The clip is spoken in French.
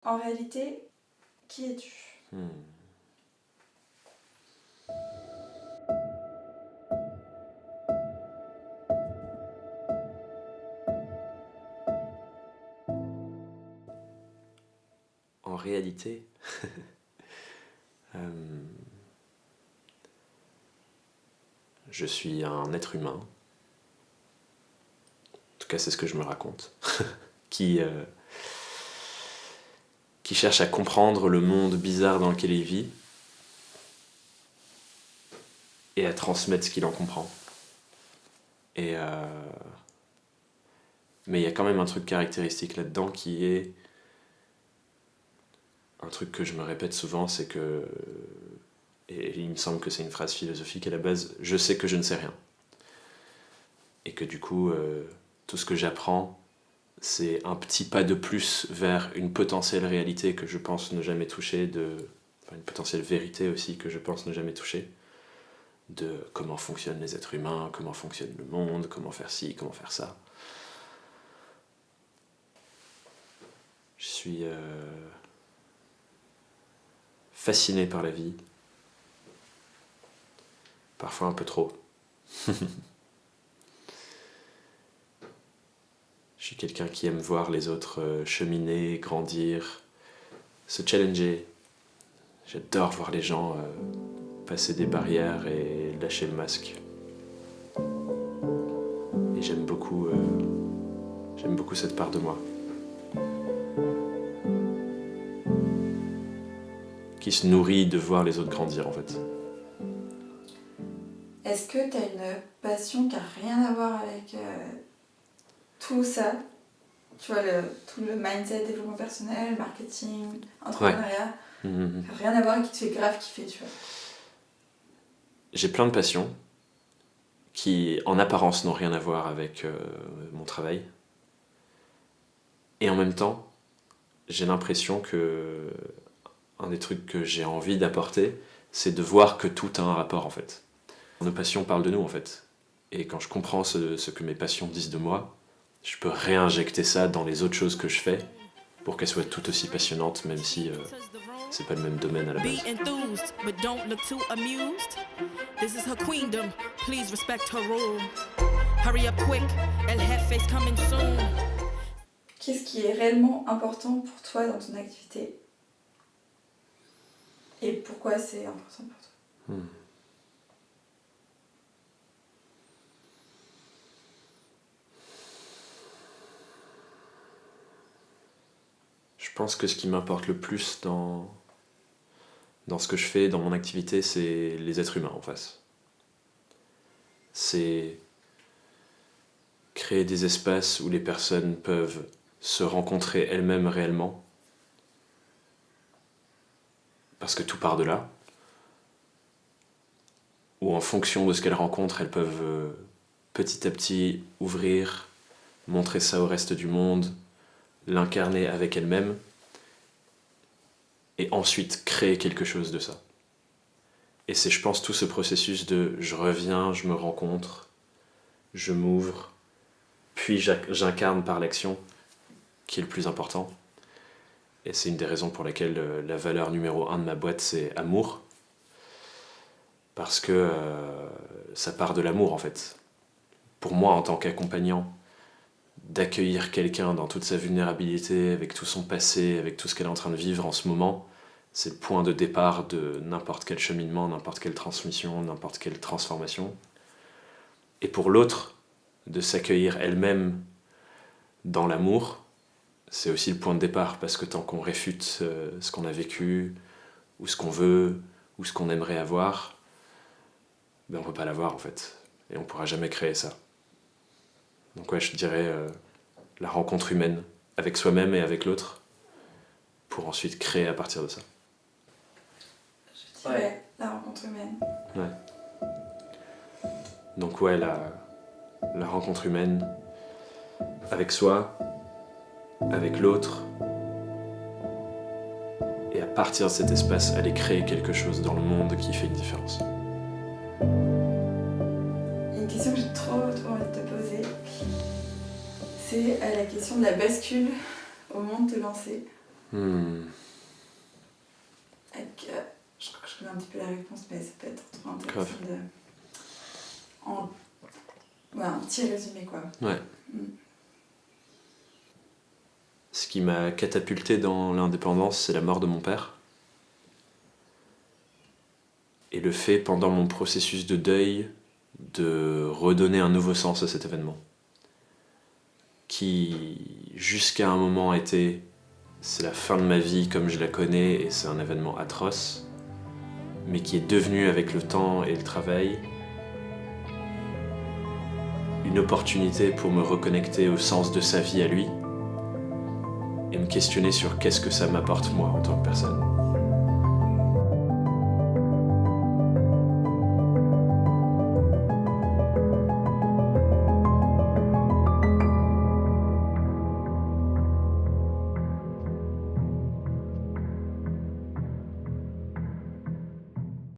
En réalité, qui es-tu ? En réalité, je suis un être humain. En tout cas, c'est ce que je me raconte. qui cherche à comprendre le monde bizarre dans lequel il vit et à transmettre ce qu'il en comprend. Mais il y a quand même un truc caractéristique là-dedans qui est un truc que je me répète souvent, c'est que, et il me semble que c'est une phrase philosophique à la base, je sais que je ne sais rien. Et que du coup, tout ce que j'apprends, c'est un petit pas de plus vers une potentielle réalité que je pense ne jamais toucher, une potentielle vérité aussi que je pense ne jamais toucher, de comment fonctionnent les êtres humains, comment fonctionne le monde, comment faire ci, comment faire ça. Je suis fasciné par la vie, parfois un peu trop. Je suis quelqu'un qui aime voir les autres cheminer, grandir, se challenger. J'adore voir les gens passer des barrières et lâcher le masque. Et j'aime beaucoup cette part de moi. Qui se nourrit de voir les autres grandir en fait. Est-ce que tu as une passion qui n'a rien à voir avec tout ça ? Tu vois, tout le mindset, développement personnel, marketing, entrepreneuriat, rien à voir et qui te fait grave kiffer, tu vois. J'ai plein de passions qui, en apparence, n'ont rien à voir avec mon travail. Et en même temps, j'ai l'impression que un des trucs que j'ai envie d'apporter, c'est de voir que tout a un rapport, en fait. Nos passions parlent de nous, en fait. Et quand je comprends ce que mes passions disent de moi, je peux réinjecter ça dans les autres choses que je fais pour qu'elles soient tout aussi passionnantes, même si c'est pas le même domaine à la base. This is her queendom, please respect her rule. Hurry up quick, El Jefe's coming soon. Qu'est-ce qui est réellement important pour toi dans ton activité ? Et pourquoi c'est important pour toi ? Je pense que ce qui m'importe le plus dans ce que je fais, dans mon activité, c'est les êtres humains en face. C'est créer des espaces où les personnes peuvent se rencontrer elles-mêmes réellement. Parce que tout part de là. Où en fonction de ce qu'elles rencontrent, elles peuvent petit à petit ouvrir, montrer ça au reste du monde, l'incarner avec elles-mêmes, et ensuite créer quelque chose de ça. Et c'est, je pense, tout ce processus de je reviens, je me rencontre, je m'ouvre, puis j'incarne par l'action, qui est le plus important. Et c'est une des raisons pour lesquelles la valeur numéro 1 de ma boîte, c'est amour. Parce que ça part de l'amour, en fait. Pour moi, en tant qu'accompagnant, d'accueillir quelqu'un dans toute sa vulnérabilité, avec tout son passé, avec tout ce qu'elle est en train de vivre en ce moment, c'est le point de départ de n'importe quel cheminement, n'importe quelle transmission, n'importe quelle transformation. Et pour l'autre, de s'accueillir elle-même dans l'amour, c'est aussi le point de départ, parce que tant qu'on réfute ce qu'on a vécu, ou ce qu'on veut, ou ce qu'on aimerait avoir, ben on peut pas l'avoir en fait. Et on pourra jamais créer ça. Donc ouais, je dirais la rencontre humaine, avec soi-même et avec l'autre, pour ensuite créer à partir de ça. Je dirais la rencontre humaine. Ouais. Donc ouais, la rencontre humaine, avec soi, avec l'autre, et à partir de cet espace, aller créer quelque chose dans le monde qui fait une différence. Une question que j'ai trop envie de te poser, c'est la question de la bascule au moment de te lancer. Avec, je crois que je connais un petit peu la réponse, mais ça peut être trop intéressant un petit résumé, quoi. Ouais. Ce qui m'a catapulté dans l'indépendance, c'est la mort de mon père. Et le fait, pendant mon processus de deuil, de redonner un nouveau sens à cet événement. Qui, jusqu'à un moment, était « c'est la fin de ma vie comme je la connais et c'est un événement atroce », mais qui est devenu, avec le temps et le travail, une opportunité pour me reconnecter au sens de sa vie à lui et me questionner sur qu'est-ce que ça m'apporte moi en tant que personne.